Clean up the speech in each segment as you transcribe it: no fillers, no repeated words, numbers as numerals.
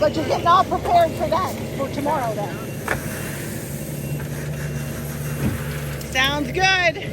But you're getting all prepared for that for tomorrow then. Sounds good.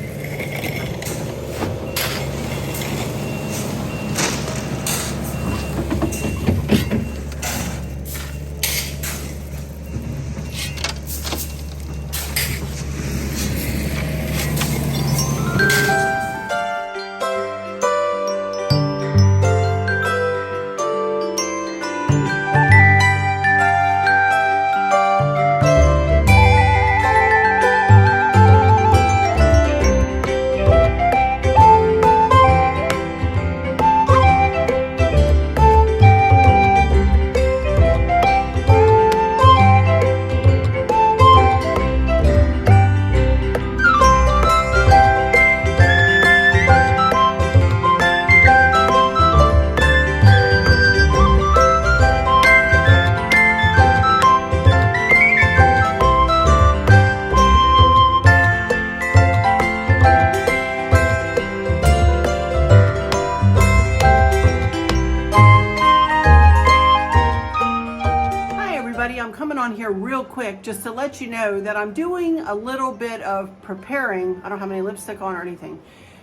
I'm coming on here real quick just to let you know that I'm doing a little bit of preparing. I don't have any lipstick on or anything.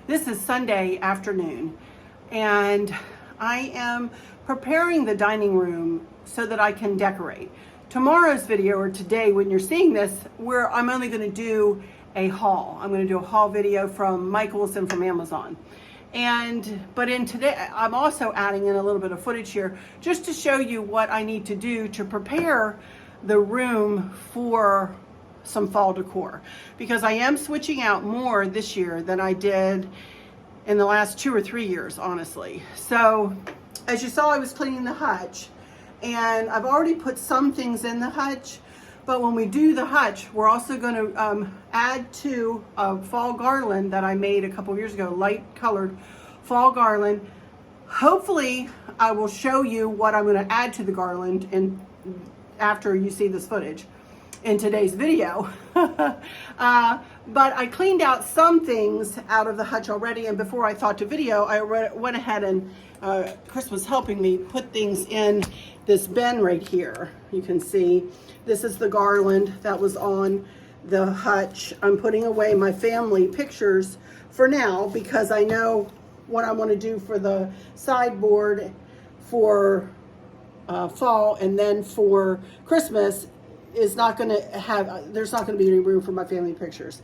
This is Sunday afternoon and I am preparing the dining room so that I can decorate. Tomorrow's video, or today when you're seeing this, I'm only going to do a haul. I'm going to do a haul video from Michael's and from Amazon. But in today, I'm also adding in a little bit of footage here just to show you what I need to do to prepare the room for some fall decor, because I am switching out more this year than I did in the last 2 or 3 years, honestly. So as you saw, I was cleaning the hutch and I've already put some things in the hutch, but when we do the hutch, we're also going to add to a fall garland that I made a couple of years ago, light colored fall garland. Hopefully I will show you what I'm going to add to the garland after you see this footage in today's video. But I cleaned out some things out of the hutch already, and before I thought to video, I went ahead and Chris was helping me put things in this bin right here. You can see this is the garland that was on the hutch. I'm putting away my family pictures for now because I know what I want to do for the sideboard for fall, and then for Christmas is not going to have, there's not going to be any room for my family pictures.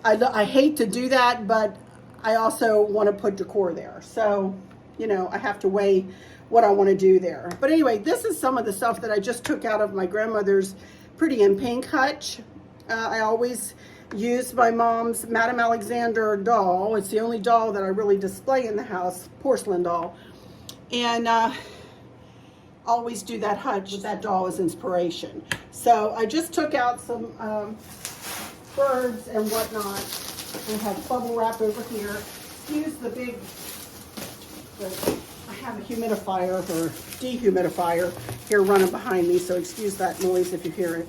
I hate to do that, but I also want to put decor there. So, you know, I have to weigh what I want to do there. But anyway, this is some of the stuff that I just took out of my grandmother's Pretty in Pink hutch. I always use my mom's Madame Alexander doll. It's the only doll that I really display in the house, porcelain doll. And always do that hutch with that doll as inspiration. So I just took out some birds and whatnot. I have bubble wrap over here. Excuse the big, I have a humidifier or dehumidifier here running behind me, so excuse that noise if you hear it.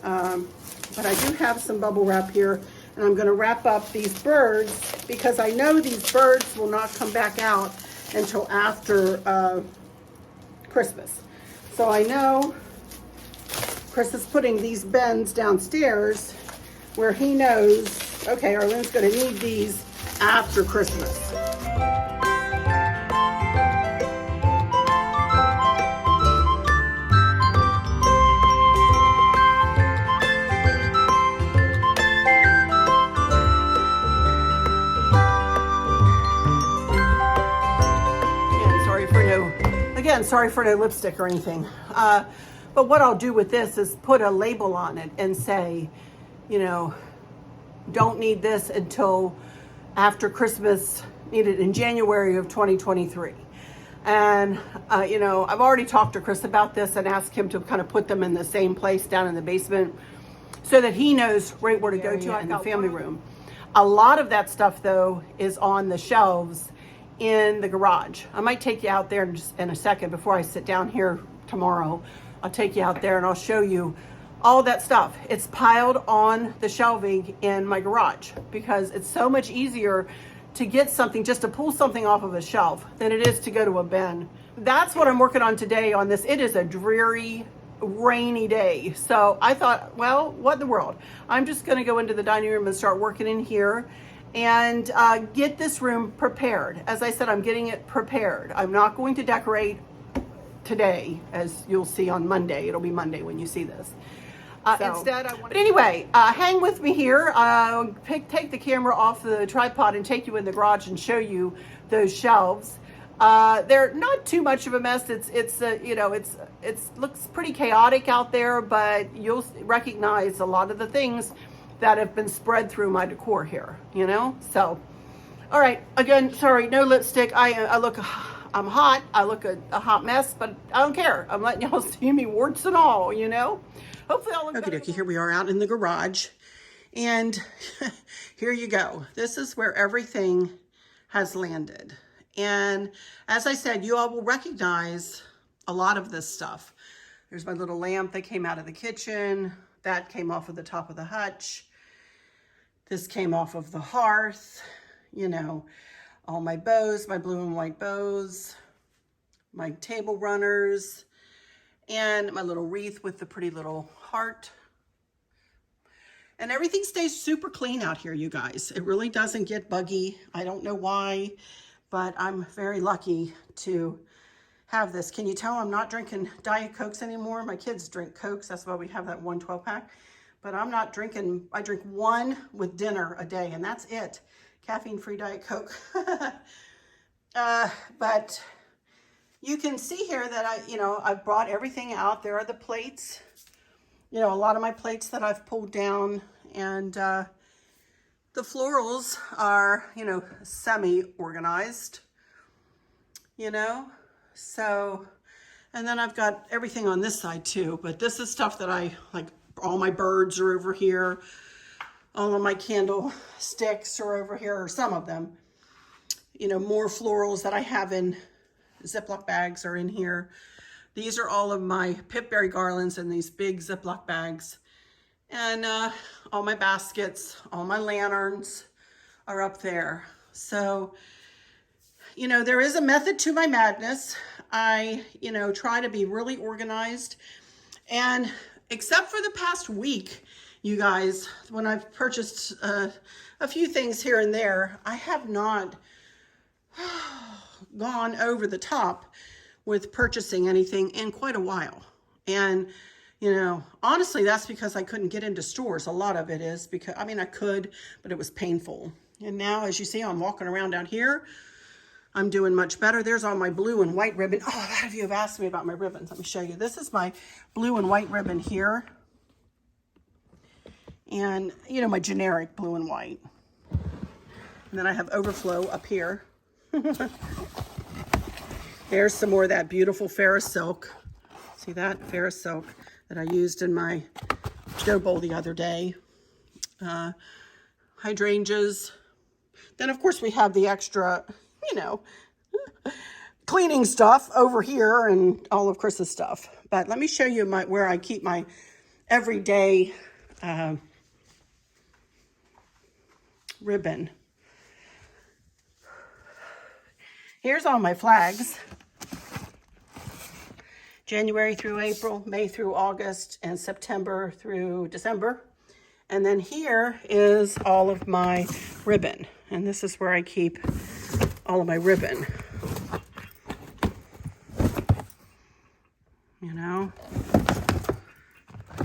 But I do have some bubble wrap here, and I'm going to wrap up these birds because I know these birds will not come back out until after Christmas. So I know Chris is putting these bins downstairs where he knows, okay, Arlynn's going to need these after Christmas. Sorry for no lipstick or anything. But what I'll do with this is put a label on it and say, you know, don't need this until after Christmas, need it in January of 2023. And, you know, I've already talked to Chris about this and asked him to kind of put them in the same place down in the basement so that he knows right where to go to in the family room. A lot of that stuff, though, is on the shelves in the garage. I might take you out there in a second before I sit down here tomorrow. I'll take you out there and I'll show you all that stuff. It's piled on the shelving in my garage because it's so much easier to get something, just to pull something off of a shelf than it is to go to a bin that's what I'm working on today on this. It is a dreary, rainy day. So I thought, well, what in the world? I'm just gonna go into the dining room and start working in here and get this room prepared. As I said, I'm getting it prepared. I'm not going to decorate today, as you'll see on Monday. It'll be Monday when you see this. Instead, but anyway, hang with me here. Take the camera off the tripod and take you in the garage and show you those shelves. They're not too much of a mess. It's looks pretty chaotic out there, but you'll recognize a lot of the things that have been spread through my decor here. You know, so all right. Again, sorry, no lipstick. I'm hot. I look a hot mess, but I don't care. I'm letting y'all see me, warts and all. You know. Hopefully I'll look better. Okay, here we are out in the garage, and here you go. This is where everything has landed. And as I said, you all will recognize a lot of this stuff. There's my little lamp that came out of the kitchen. That came off of the top of the hutch. This came off of the hearth. You know, all my bows, my blue and white bows, my table runners, and my little wreath with the pretty little heart. And everything stays super clean out here, you guys. It really doesn't get buggy. I don't know why, but I'm very lucky to have this. Can you tell I'm not drinking Diet Cokes anymore? My kids drink Cokes. That's why we have that 1 12-pack. But I'm not drinking, I drink one with dinner a day, and that's it. Caffeine-free Diet Coke. But you can see here that I've brought everything out. There are the plates. You know, a lot of my plates that I've pulled down, and the florals are, semi-organized, so, and then I've got everything on this side too, but this is stuff that I, like, all my birds are over here. All of my candle sticks are over here, or some of them. More florals that I have in Ziploc bags are in here. These are all of my Pip Berry garlands in these big Ziploc bags. And all my baskets, all my lanterns are up there. So, there is a method to my madness. I, try to be really organized. And except for the past week, you guys, when I've purchased a few things here and there, I have not gone over the top with purchasing anything in quite a while. And, honestly, that's because I couldn't get into stores. A lot of it is because, I could, but it was painful. And now, as you see, I'm walking around down here. I'm doing much better. There's all my blue and white ribbon. Oh, a lot of you have asked me about my ribbons. Let me show you. This is my blue and white ribbon here. And, my generic blue and white. And then I have overflow up here. There's some more of that beautiful Ferris silk. See that? Ferris silk that I used in my dough bowl the other day. Hydrangeas. Then, of course, we have the extra, cleaning stuff over here and all of Chris's stuff. But let me show you where I keep my everyday ribbon. Here's all my flags. January through April, May through August, and September through December. And then here is all of my ribbon. And this is where I keep all of my ribbon.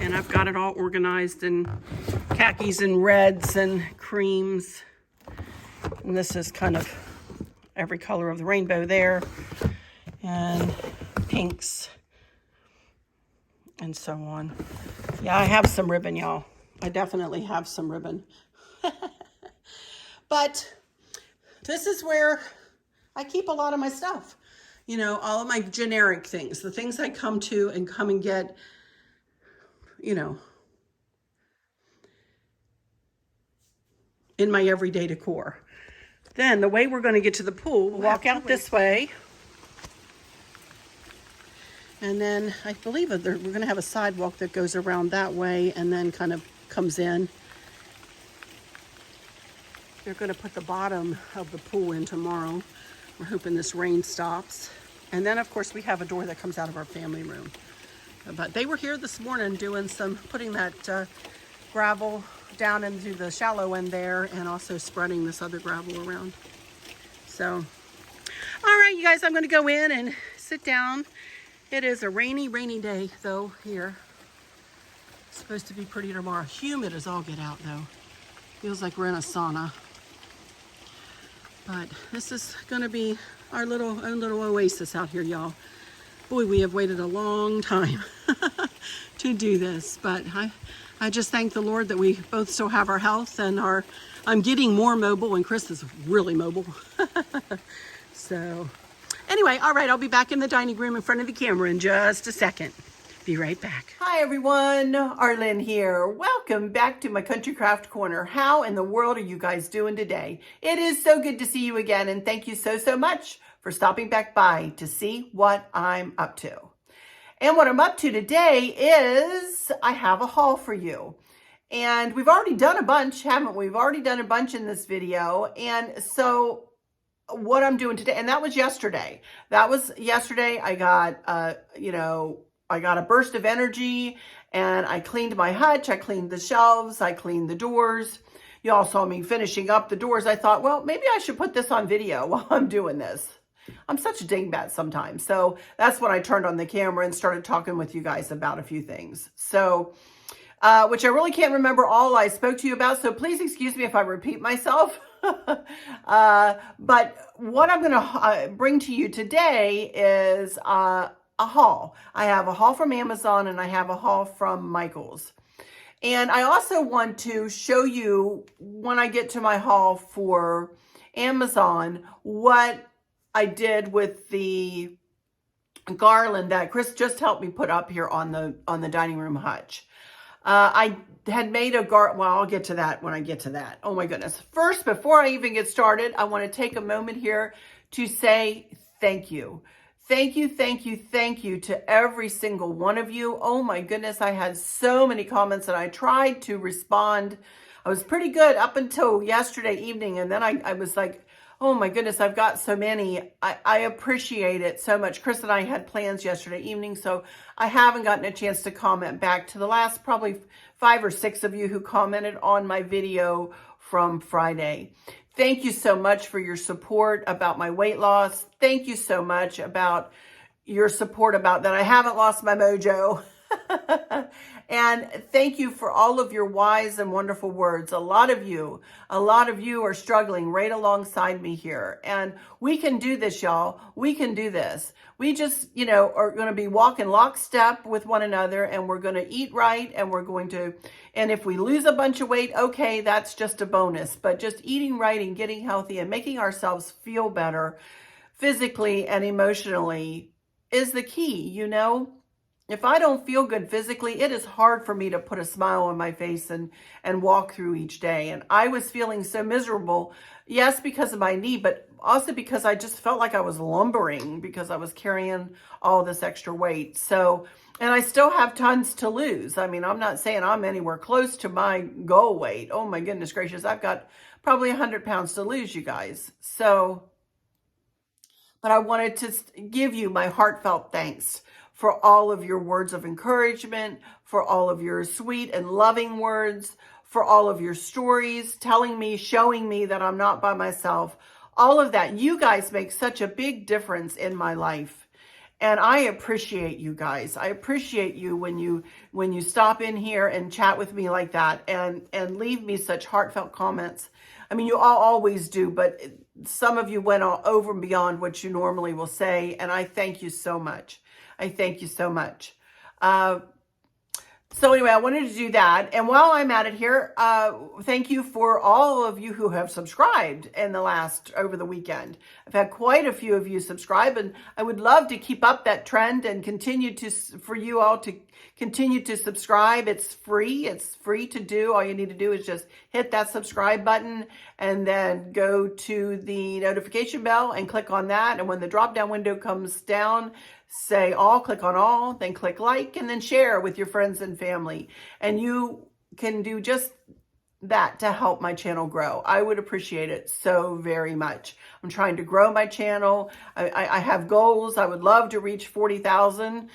And I've got it all organized in khakis and reds and creams. And this is kind of every color of the rainbow there. And pinks. And so on. Yeah, I have some ribbon, y'all. I definitely have some ribbon. But this is where I keep a lot of my stuff. All of my generic things. The things I come to and come and get, in my everyday decor. Then the way we're going to get to the pool, we'll walk out this way. And then I believe we're going to have a sidewalk that goes around that way and then kind of comes in. They're going to put the bottom of the pool in tomorrow. We're hoping this rain stops. And then of course we have a door that comes out of our family room. But they were here this morning doing putting that gravel down into the shallow end there, and also spreading this other gravel around. So, all right, you guys, I'm gonna go in and sit down. It is a rainy day though here. It's supposed to be pretty tomorrow. Humid as all get out though. Feels like we're in a sauna. But this is gonna be our own little oasis out here, y'all. Boy, we have waited a long time to do this, but I just thank the Lord that we both still have our health and I'm getting more mobile, and Chris is really mobile. So anyway, all right, I'll be back in the dining room in front of the camera in just a second. Be right back. Hi everyone, Arlynn here. Welcome back to my Country Craft Corner. How in the world are you guys doing today? It is so good to see you again, and thank you so much for stopping back by to see what I'm up to. And what I'm up to today is I have a haul for you. And we've already done a bunch, haven't we? We've already done a bunch in this video. And so what I'm doing today, and that was yesterday. That was yesterday. I got, I got a burst of energy, and I cleaned my hutch. I cleaned the shelves. I cleaned the doors. You all saw me finishing up the doors. I thought, well, maybe I should put this on video while I'm doing this. I'm such a dingbat sometimes. So that's when I turned on the camera and started talking with you guys about a few things. So, which I really can't remember all I spoke to you about. So please excuse me if I repeat myself. But what I'm going to bring to you today is a haul. I have a haul from Amazon, and I have a haul from Michael's. And I also want to show you, when I get to my haul for Amazon, what I did with the garland that Chris just helped me put up here on the dining room hutch. I had made a well, I'll get to that when I get to that. Oh my goodness. First, before I even get started, I want to take a moment here to say thank you. Thank you to every single one of you. Oh my goodness, I had so many comments, and I tried to respond. I was pretty good up until yesterday evening, and then I was like, oh my goodness, I've got so many. I appreciate it so much. Chris and I had plans yesterday evening, so I haven't gotten a chance to comment back to the last probably 5 or 6 of you who commented on my video from Friday. Thank you so much for your support about my weight loss. Thank you so much about your support about that I haven't lost my mojo. And thank you for all of your wise and wonderful words. A lot of you are struggling right alongside me here. And we can do this, y'all. We can do this. We just, are going to be walking lockstep with one another, and we're going to eat right, and and if we lose a bunch of weight, okay, that's just a bonus. But just eating right and getting healthy and making ourselves feel better physically and emotionally is the key, If I don't feel good physically, it is hard for me to put a smile on my face and walk through each day. And I was feeling so miserable, yes, because of my knee, but also because I just felt like I was lumbering because I was carrying all this extra weight. So, and I still have tons to lose. I mean, I'm not saying I'm anywhere close to my goal weight. Oh my goodness gracious. I've got probably 100 pounds to lose, you guys. So, but I wanted to give you my heartfelt thanks for all of your words of encouragement, for all of your sweet and loving words, for all of your stories, telling me, showing me that I'm not by myself. All of that. You guys make such a big difference in my life. And I appreciate you guys. I appreciate you when you stop in here and chat with me like that and leave me such heartfelt comments. I mean, you all always do, but some of you went over and beyond what you normally will say. And I thank you so much. I thank you so much. So anyway, I wanted to do that. And while I'm at it here, thank you for all of you who have subscribed over the weekend. I've had quite a few of you subscribe, and I would love to keep up that trend and for you all to continue to subscribe. It's free. It's free to do. All you need to do is just hit that subscribe button and then go to the notification bell and click on that. And when the drop-down window comes down, say all, click on all, then click like, and then share with your friends and family. And you can do just that to help my channel grow. I would appreciate it so very much. I'm trying to grow my channel. I have goals. I would love to reach 40,000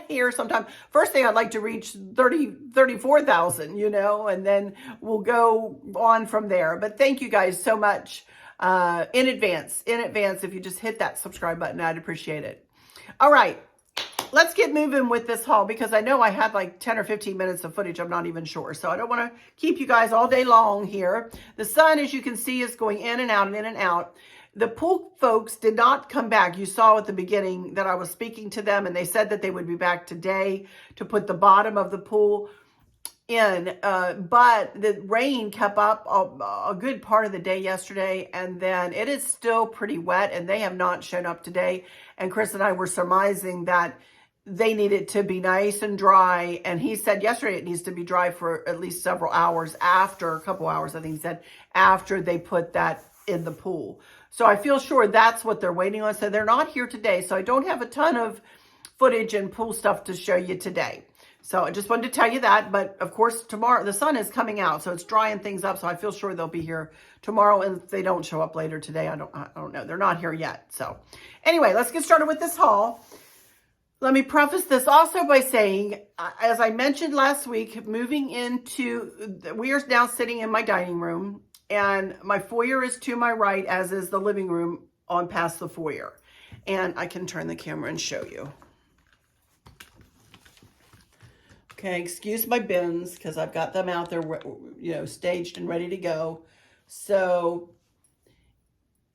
here sometime. First thing, I'd like to reach 34,000, you know, and then we'll go on from there. But thank you guys so much in advance. If you just hit that subscribe button, I'd appreciate it. All right. Let's get moving with this haul because I know I had like 10 or 15 minutes of footage. I'm not even sure. So I don't want to keep you guys all day long here. The sun, as you can see, is going in and out and in and out. The pool folks did not come back. You saw at the beginning that I was speaking to them and they said that they would be back today to put the bottom of the pool in. But the rain kept up a good part of the day yesterday. And then it is still pretty wet and they have not shown up today. And Chris and I were surmising that they need it to be nice and dry. And he said yesterday it needs to be dry for at least several hours after, a couple hours, I think he said, after they put that in the pool. So I feel sure that's what they're waiting on. So they're not here today. So I don't have a ton of footage and pool stuff to show you today. So I just wanted to tell you that. But of course, tomorrow, the sun is coming out. So it's drying things up. So I feel sure they'll be here tomorrow. And if they don't show up later today, I don't know. They're not here yet. So anyway, let's get started with this haul. Let me preface this also by saying, as I mentioned last week, we are now sitting in my dining room and my foyer is to my right, as is the living room on past the foyer. And I can turn the camera and show you. Okay, excuse my bins because I've got them out there, you know, staged and ready to go. So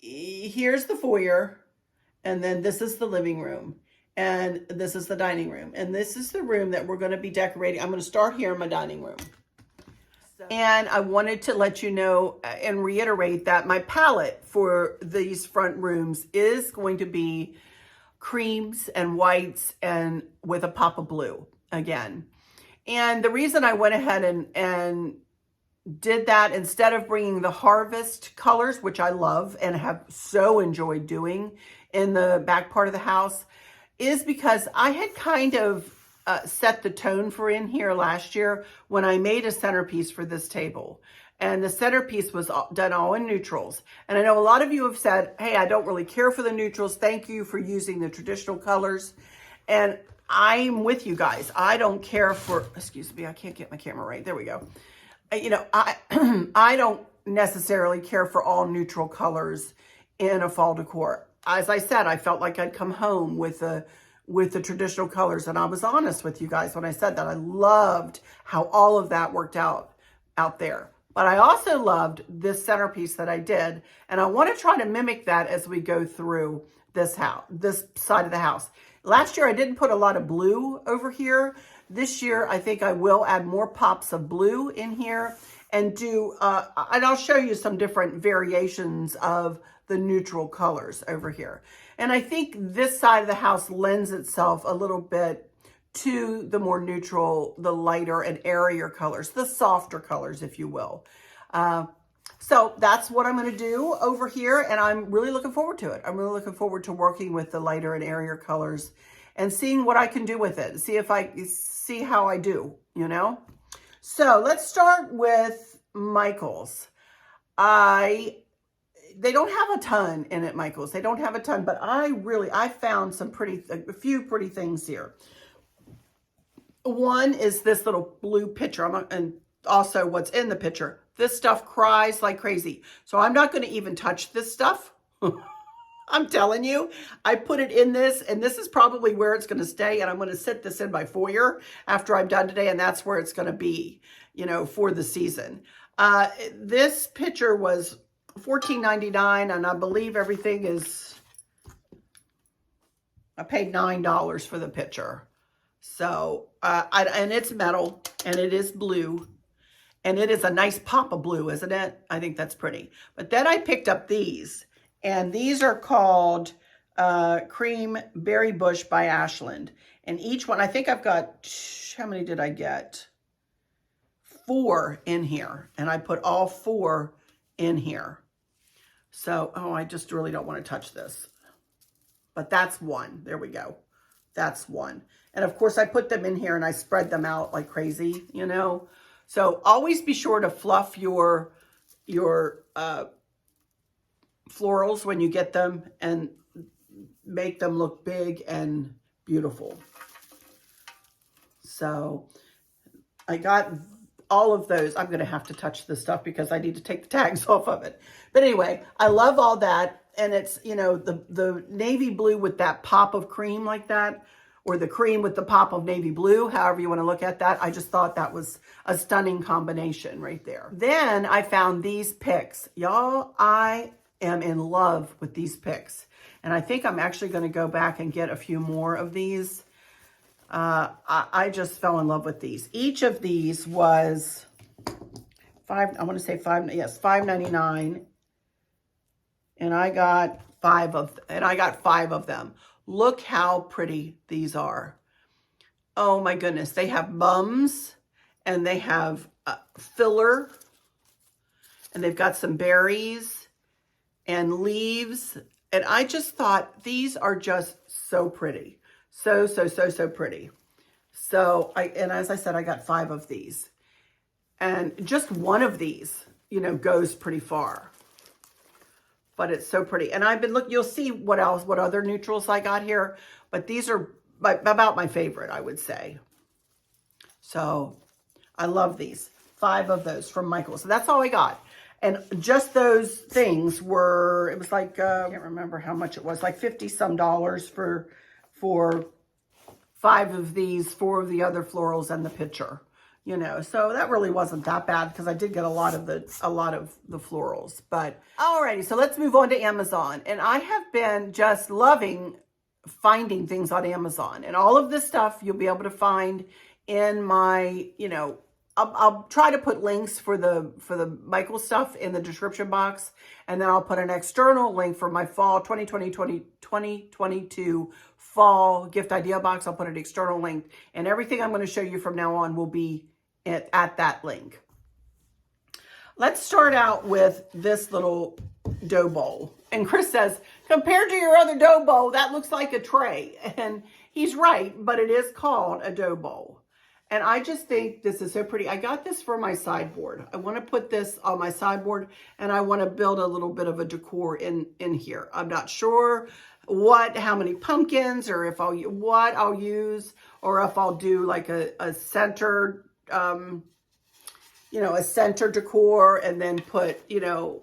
here's the foyer and then this is the living room. And this is the dining room. And this is the room that we're going to be decorating. I'm going to start here in my dining room. And I wanted to let you know and reiterate that my palette for these front rooms is going to be creams and whites and with a pop of blue again. And the reason I went ahead and did that instead of bringing the harvest colors, which I love and have so enjoyed doing in the back part of the house, is because I had kind of set the tone for in here last year when I made a centerpiece for this table. And the centerpiece was done all in neutrals. And I know a lot of you have said, hey, I don't really care for the neutrals. Thank you for using the traditional colors. And I'm with you guys. I don't care for, excuse me, I can't get my camera right. There we go. You know, I don't necessarily care for all neutral colors in a fall decor. As I said, I felt like I'd come home with the traditional colors. And I was honest with you guys when I said that. I loved how all of that worked out there. But I also loved this centerpiece that I did. And I want to try to mimic that as we go through this side of the house. Last year, I didn't put a lot of blue over here. This year, I think I will add more pops of blue in here and and I'll show you some different variations of the neutral colors over here. And I think this side of the house lends itself a little bit to the more neutral, the lighter and airier colors, the softer colors, if you will. So that's what I'm going to do over here. And I'm really looking forward to it. I'm really looking forward to working with the lighter and airier colors and seeing what I can do with it. See how I do, you know? So let's start with Michael's. They don't have a ton in it, Michael's. They don't have a ton, but I found a few pretty things here. One is this little blue pitcher, and also what's in the pitcher. This stuff cries like crazy. So I'm not going to even touch this stuff. I'm telling you, I put it in this, and this is probably where it's going to stay, and I'm going to sit this in my foyer after I'm done today, and that's where it's going to be, you know, for the season. This pitcher was $14.99, and I believe everything is, I paid $9 for the pitcher. So, and it's metal, and it is blue, and it is a nice pop of blue, isn't it? I think that's pretty. But then I picked up these, and these are called Cream Berry Bush by Ashland. And each one, I think I've got, how many did I get? 4 in here, and I put all 4 in here. So, oh, I just really don't want to touch this. But that's one. There we go. That's one. And of course, I put them in here and I spread them out like crazy, you know. So always be sure to fluff your florals when you get them and make them look big and beautiful. So I got all of those. I'm going to have to touch this stuff because I need to take the tags off of it. But anyway, I love all that. And it's, you know, the navy blue with that pop of cream like that, or the cream with the pop of navy blue, however you want to look at that. I just thought that was a stunning combination right there. Then I found these picks. Y'all, I am in love with these picks. And I think I'm actually going to go back and get a few more of these. I just fell in love with these. Each of these was $5.99. And I got five of them. Look how pretty these are. Oh my goodness. They have bums and they have filler and they've got some berries and leaves. And I just thought these are just so pretty. So pretty. So and as I said, I got 5 of these. And just one of these, you know, goes pretty far. But it's so pretty. And I've been looking, you'll see what other neutrals I got here. But these are about my favorite, I would say. So I love these. 5 of those from Michael. So that's all I got. And just those things were, it was like, I can't remember how much it was, like $50-some for 5 of these, 4 of the other florals and the pitcher. You know, so that really wasn't that bad because I did get a lot of the florals. But alrighty, so let's move on to Amazon. And I have been just loving finding things on Amazon. And all of this stuff you'll be able to find in my, you know, I'll try to put links for the Michael stuff in the description box. And then I'll put an external link for my fall 2022 fall gift idea box. I'll put an external link. And everything I'm going to show you from now on will be at that link. Let's start out with this little dough bowl. And Chris says, compared to your other dough bowl, that looks like a tray. And he's right, but it is called a dough bowl. And I just think this is so pretty. I got this for my sideboard. I want to put this on my sideboard and I want to build a little bit of a decor in here. I'm not sure how many pumpkins or what I'll use, or if I'll do like a center, you know, a center decor and then put, you know,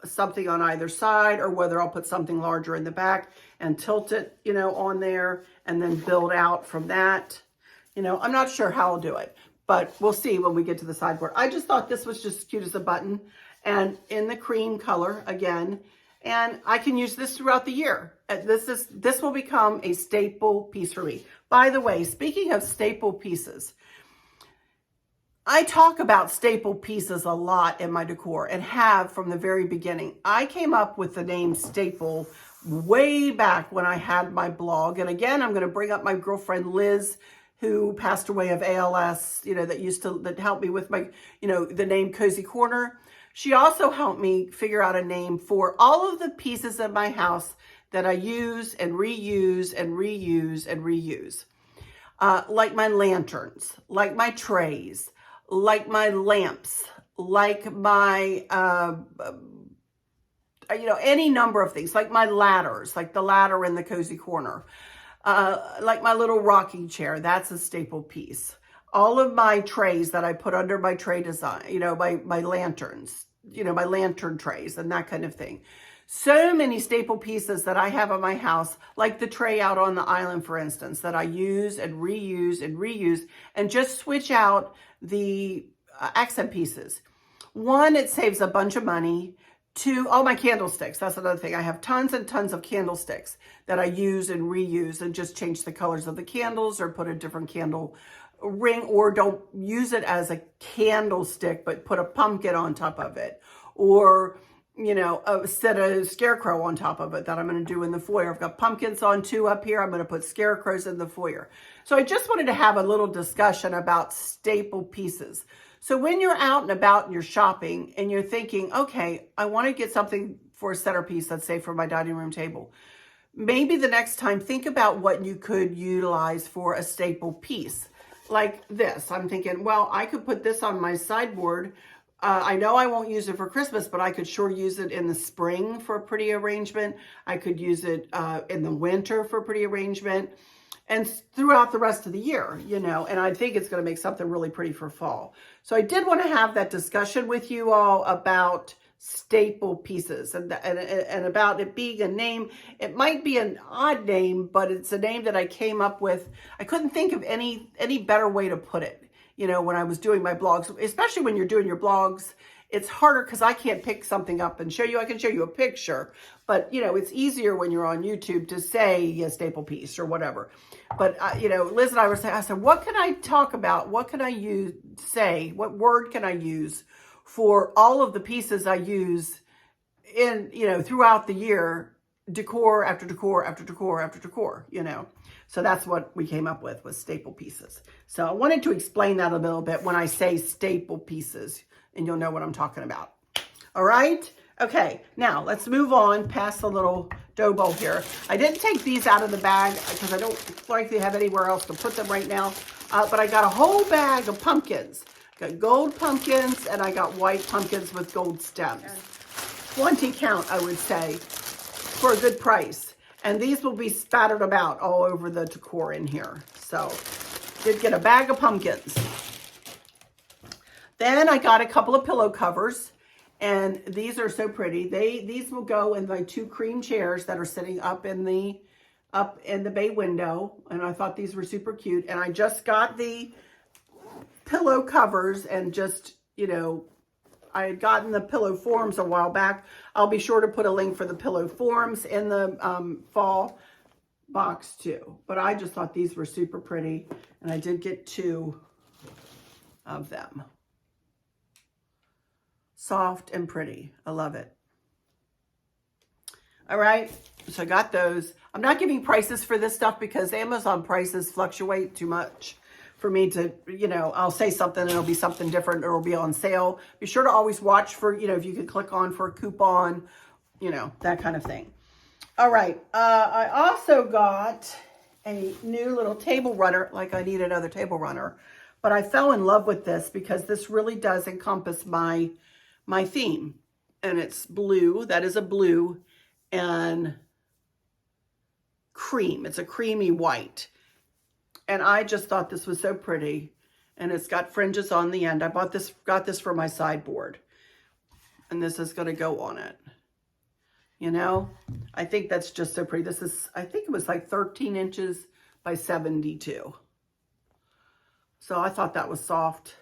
something on either side, or whether I'll put something larger in the back and tilt it, you know, on there and then build out from that. You know, I'm not sure how I'll do it, but we'll see when we get to the sideboard. I just thought this was just cute as a button and in the cream color again. And I can use this throughout the year. This will become a staple piece for me. By the way, speaking of staple pieces, I talk about staple pieces a lot in my decor and have from the very beginning. I came up with the name staple way back when I had my blog. And again, I'm going to bring up my girlfriend Liz, who passed away of ALS, you know, that helped me with my, you know, the name Cozy Corner. She also helped me figure out a name for all of the pieces of my house that I use and reuse and reuse and reuse. Like my lanterns, like my trays, like my lamps, like my, you know, any number of things, like my ladders, like the ladder in the Cozy Corner. Like my little rocking chair, that's a staple piece. All of my trays that I put under my tray design, you know, my lanterns, you know, my lantern trays and that kind of thing. So many staple pieces that I have in my house, like the tray out on the island, for instance, that I use and reuse and reuse and just switch out the accent pieces. 1, it saves a bunch of money. 2, all my candlesticks. That's another thing. I have tons and tons of candlesticks that I use and reuse and just change the colors of the candles or put a different candle ring, or don't use it as a candlestick, but put a pumpkin on top of it, or, you know, set a scarecrow on top of it that I'm going to do in the foyer. I've got pumpkins on 2 up here. I'm going to put scarecrows in the foyer. So I just wanted to have a little discussion about staple pieces. So when you're out and about and you're shopping and you're thinking, okay, I want to get something for a centerpiece, let's say for my dining room table. Maybe the next time, think about what you could utilize for a staple piece. like this. I'm thinking, well, I could put this on my sideboard. I know I won't use it for Christmas, but I could sure use it in the spring for a pretty arrangement. I could use it in the winter for a pretty arrangement, and throughout the rest of the year, you know, and I think it's going to make something really pretty for fall. So I did want to have that discussion with you all about staple pieces and about it being a name. It might be an odd name, but it's a name that I came up with. I couldn't think of any better way to put it. You know, when I was doing my blogs, especially when you're doing your blogs, it's harder because I can't pick something up and show you. I can show you a picture, but you know, it's easier when you're on YouTube to say a staple piece or whatever. But you know, Liz and I were saying, I said, what can I talk about? What can I say? What word can I use for all of the pieces I use in, you know, throughout the year, decor after decor after decor after decor, you know. So that's what we came up with, was staple pieces. So I wanted to explain that a little bit when I say staple pieces, and you'll know what I'm talking about. All right? Okay, now let's move on past the little dough bowl here. I didn't take these out of the bag because I don't likely have anywhere else to put them right now. But I got a whole bag of pumpkins. Got gold pumpkins, and I got white pumpkins with gold stems. 20 count, I would say, for a good price. And these will be spattered about all over the decor in here. So, did get a bag of pumpkins. Then I got a couple of pillow covers. And these are so pretty. These will go in my 2 cream chairs that are sitting up in the bay window. And I thought these were super cute. And I just got the pillow covers and just, you know, I had gotten the pillow forms a while back. I'll be sure to put a link for the pillow forms in the fall box too. But I just thought these were super pretty. And I did get 2 of them. Soft and pretty. I love it. All right. So I got those. I'm not giving prices for this stuff because Amazon prices fluctuate too much for me to, you know, I'll say something and it'll be something different or it'll be on sale. Be sure to always watch for, you know, if you could click on for a coupon, you know, that kind of thing. All right. I also got a new little table runner, like I need another table runner, but I fell in love with this because this really does encompass my theme. And it's blue. That is a blue and cream. It's a creamy white. And I just thought this was so pretty. And it's got fringes on the end. I got this for my sideboard. And this is going to go on it. You know, I think that's just so pretty. This is, I think it was like 13 inches by 72. So I thought that was soft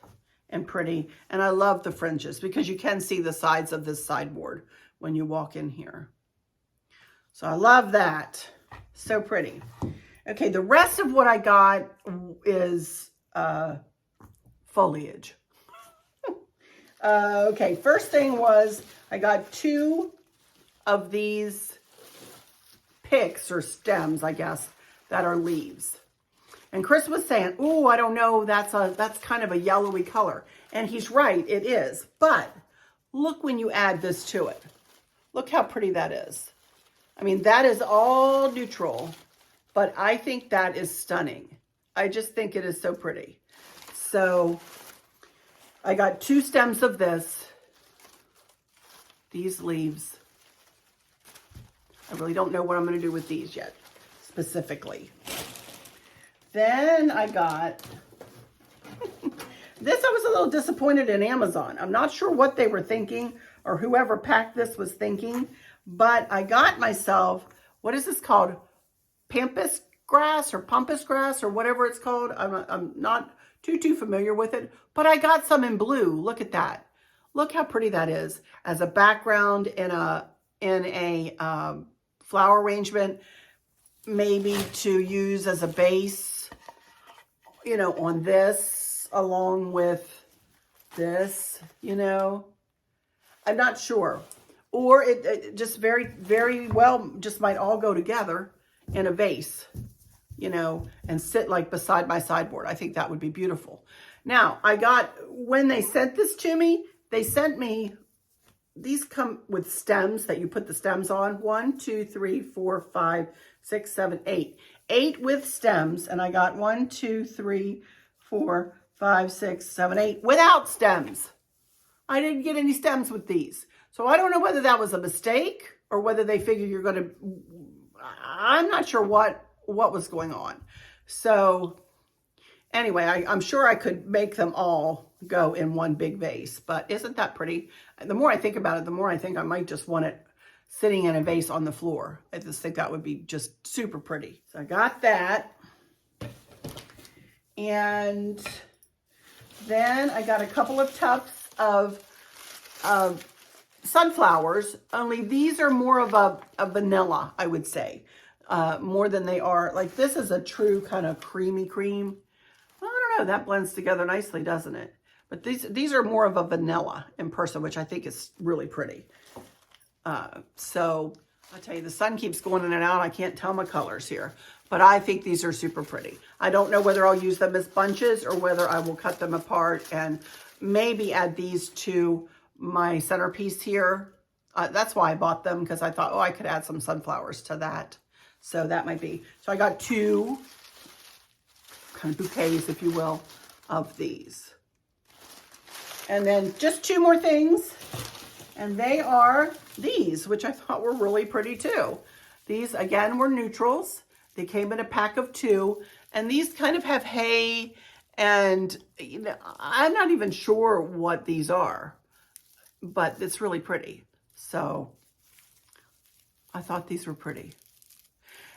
and pretty. And I love the fringes because you can see the sides of this sideboard when you walk in here. So I love that. So pretty. Okay, the rest of what I got is foliage. Okay, first thing was I got 2 of these picks or stems, I guess, that are leaves. And Chris was saying, "Oh, I don't know, that's kind of a yellowy color." And he's right, it is. But look when you add this to it. Look how pretty that is. I mean, that is all neutral. But I think that is stunning. I just think it is so pretty. So I got 2 stems of this. These leaves. I really don't know what I'm going to do with these yet, specifically. Then I got this. I was a little disappointed in Amazon. I'm not sure what they were thinking or whoever packed this was thinking. But I got myself, what is this called? Pampas Grass or whatever it's called. I'm not too familiar with it, but I got some in blue. Look at that. Look how pretty that is as a background in a flower arrangement, maybe to use as a base, you know, on this along with this, you know. I'm not sure. Or it just very, very well just might all go together in a vase, you know, and sit like beside my sideboard. I think that would be beautiful. Now, I got, when they sent this to me, they sent me, these come with stems that you put the stems on. 1, 2, 3, 4, 5, 6, 7, 8. 8 with stems. And I got 1, 2, 3, 4, 5, 6, 7, 8 without stems. I didn't get any stems with these. So I don't know whether that was a mistake or whether they figured you're going to, I'm not sure what was going on. So anyway, I'm sure I could make them all go in one big vase, but isn't that pretty? The more I think about it, the more I think I might just want it sitting in a vase on the floor. I just think that would be just super pretty. So I got that. And then I got a couple of tufts of sunflowers, only these are more of a vanilla, I would say, more than they are. Like this is a true kind of creamy cream. Well, I don't know, that blends together nicely, doesn't it? But these are more of a vanilla in person, which I think is really pretty. So I'll tell you, the sun keeps going in and out. I can't tell my colors here, but I think these are super pretty. I don't know whether I'll use them as bunches or whether I will cut them apart and maybe add these to my centerpiece here. That's why I bought them, because I thought, oh, I could add some sunflowers to that. So that might be. So I got 2 kind of bouquets, if you will, of these. And then just 2 more things. And they are these, which I thought were really pretty too. These, again, were neutrals. They came in a pack of 2. And these kind of have hay, and you know, I'm not even sure what these are, but it's really pretty. So I thought these were pretty.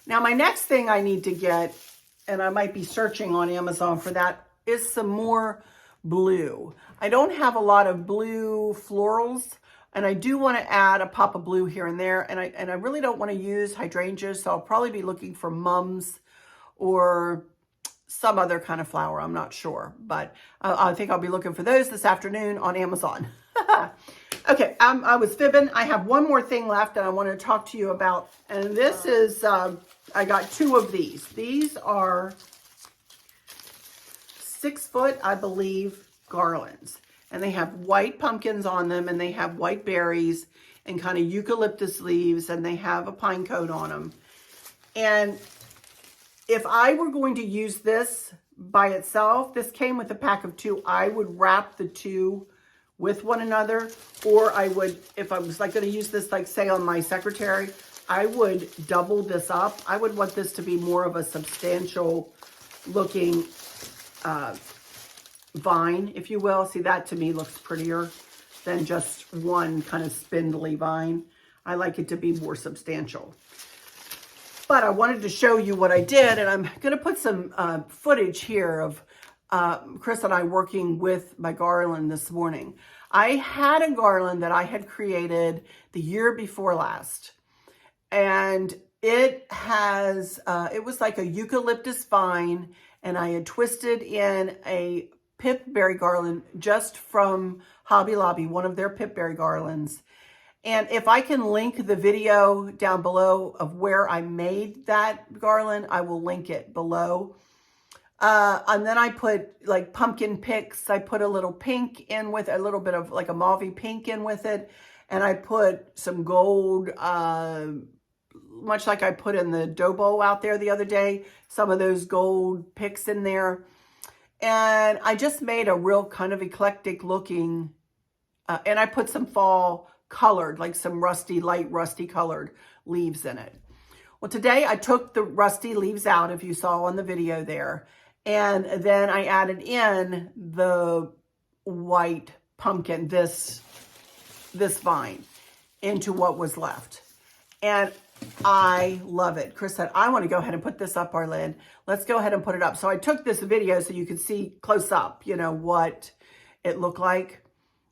Now my next thing I need to get, and I might be searching on Amazon for that, is some more blue. I don't have a lot of blue florals, and I do want to add a pop of blue here and there, and I really don't want to use hydrangeas, so I'll probably be looking for mums or some other kind of flower. I'm not sure, but I think I'll be looking for those this afternoon on Amazon. Okay, I was fibbing. I have one more thing left that I want to talk to you about, and this is, I got 2 of these. These are 6 foot, I believe, garlands, and they have white pumpkins on them, and they have white berries and kind of eucalyptus leaves, and they have a pine coat on them. And if I were going to use this by itself, this came with a pack of 2, I would wrap the 2 with one another, or I would, if I was like going to use this, like say on my secretary, I would double this up. I would want this to be more of a substantial looking vine, if you will. See, that to me looks prettier than just one kind of spindly vine. I like it to be more substantial. But I wanted to show you what I did, and I'm going to put some footage here of Chris and I working with my garland this morning. I had a garland that I had created the year before last, and it has, it was like a eucalyptus vine, and I had twisted in a Pip Berry garland just from Hobby Lobby, one of their Pip Berry garlands. And if I can link the video down below of where I made that garland, I will link it below. And then I put like pumpkin picks. I put a little pink in with a little bit of like a mauve pink in with it. And I put some gold, much like I put in the dough bowl out there the other day, some of those gold picks in there. And I just made a real kind of eclectic looking, and I put some fall colored, like some rusty, light rusty colored leaves in it. Well, today I took the rusty leaves out, if you saw on the video there, and then I added in the white pumpkin, this vine, into what was left. And I love it. Chris said, I want to go ahead and put this up, Arlynn. Let's go ahead and put it up. So I took this video so you could see close up, you know, what it looked like.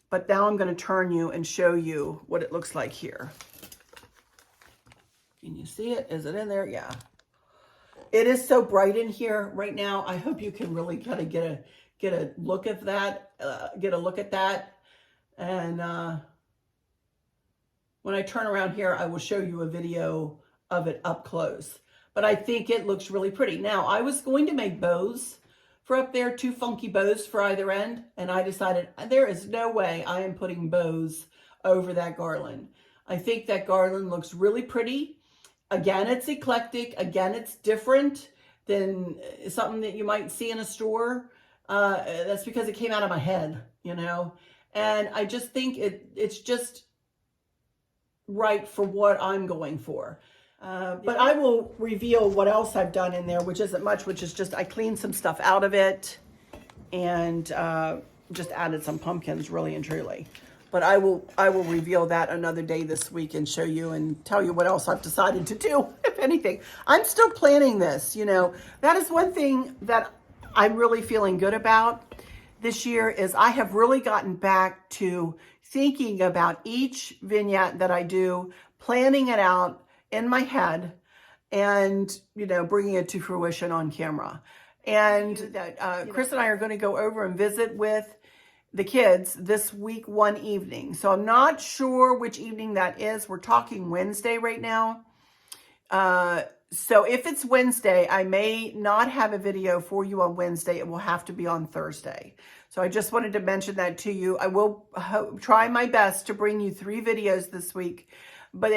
But now I'm going to turn you and show you what it looks like here. Can you see it? Is it in there? Yeah. It is so bright in here right now. I hope you can really kind of get a look at that. And when I turn around here, I will show you a video of it up close. But I think it looks really pretty. Now, I was going to make bows for up there, 2 funky bows for either end. And I decided there is no way I am putting bows over that garland. I think that garland looks really pretty. Again, it's eclectic. Again, it's different than something that you might see in a store. That's because it came out of my head, you know, and I just think it's just right for what I'm going for. But I will reveal what else I've done in there, which isn't much, which is just I cleaned some stuff out of it and just added some pumpkins, really and truly. But I will reveal that another day this week and show you and tell you what else I've decided to do, if anything. I'm still planning this, you know. That is one thing that I'm really feeling good about this year is I have really gotten back to thinking about each vignette that I do, planning it out in my head and, you know, bringing it to fruition on camera. And that Chris and I are going to go over and visit with the kids this week one evening. So I'm not sure which evening that is. We're talking Wednesday right now. So if it's Wednesday, I may not have a video for you on Wednesday. It will have to be on Thursday. So I just wanted to mention that to you. I will try my best to bring you 3 videos this week, but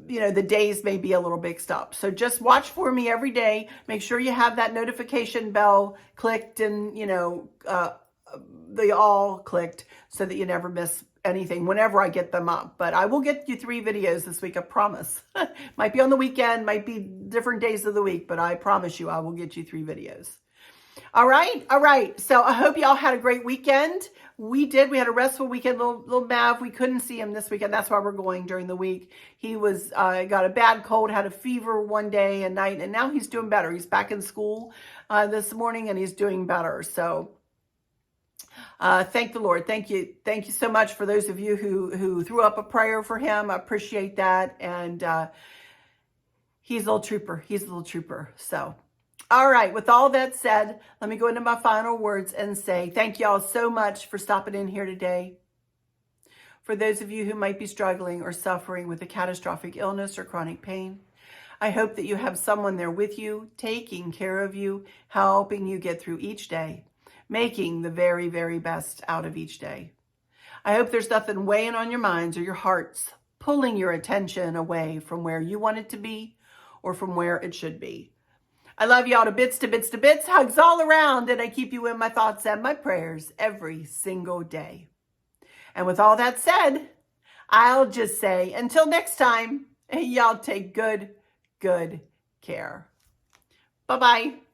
you know, the days may be a little mixed up. So just watch for me every day. Make sure you have that notification bell clicked and, you know, the all clicked so that you never miss anything whenever I get them up. But I will get you 3 videos this week, I promise. Might be on the weekend, might be different days of the week, but I promise you I will get you 3 videos. All right. So I hope y'all had a great weekend. We did. We had a restful weekend. Little Mav, we couldn't see him this weekend. That's why we're going during the week. He was got a bad cold, had a fever one day and night, and now he's doing better. He's back in school this morning, and he's doing better. So thank the Lord. Thank you so much for those of you who threw up a prayer for him. I appreciate that. And he's a little trooper. So, all right. With all that said, let me go into my final words and say thank y'all so much for stopping in here today. For those of you who might be struggling or suffering with a catastrophic illness or chronic pain, I hope that you have someone there with you, taking care of you, helping you get through each day, making the very, very best out of each day. I hope there's nothing weighing on your minds or your hearts, pulling your attention away from where you want it to be or from where it should be. I love y'all to bits, hugs all around, and I keep you in my thoughts and my prayers every single day. And with all that said, I'll just say, until next time, y'all take good care. Bye-bye.